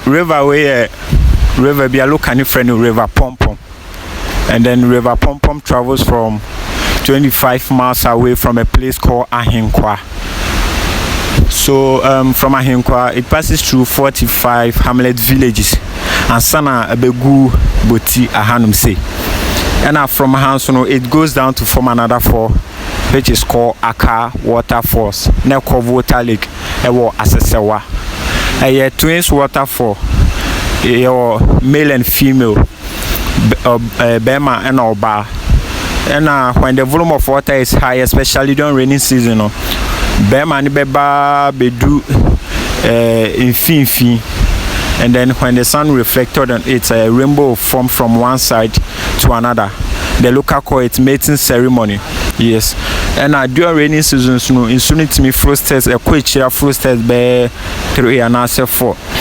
river way river be a look any friend river Pom Pom, and then river Pom Pom travels from 25 miles away from a place called Ahinkwa. So from Ahinkwa it passes through 45 hamlet villages and sana abegu Boti ahanum say, and from Hansono it goes down to form another fall which is called Aka Waterfalls. Neko Water Lake ewo Asesewa. A twins waterfall, male and female, Bema and Oba. And when the volume of water is high, especially during rainy season, Bema and Beba bedu in and then when the sun reflected on it, a rainbow formed from one side to another. The local call it mating ceremony. Yes, and during rainy seasons, no, in soon to me frosters, a quick cheer frosters by 3 and 4.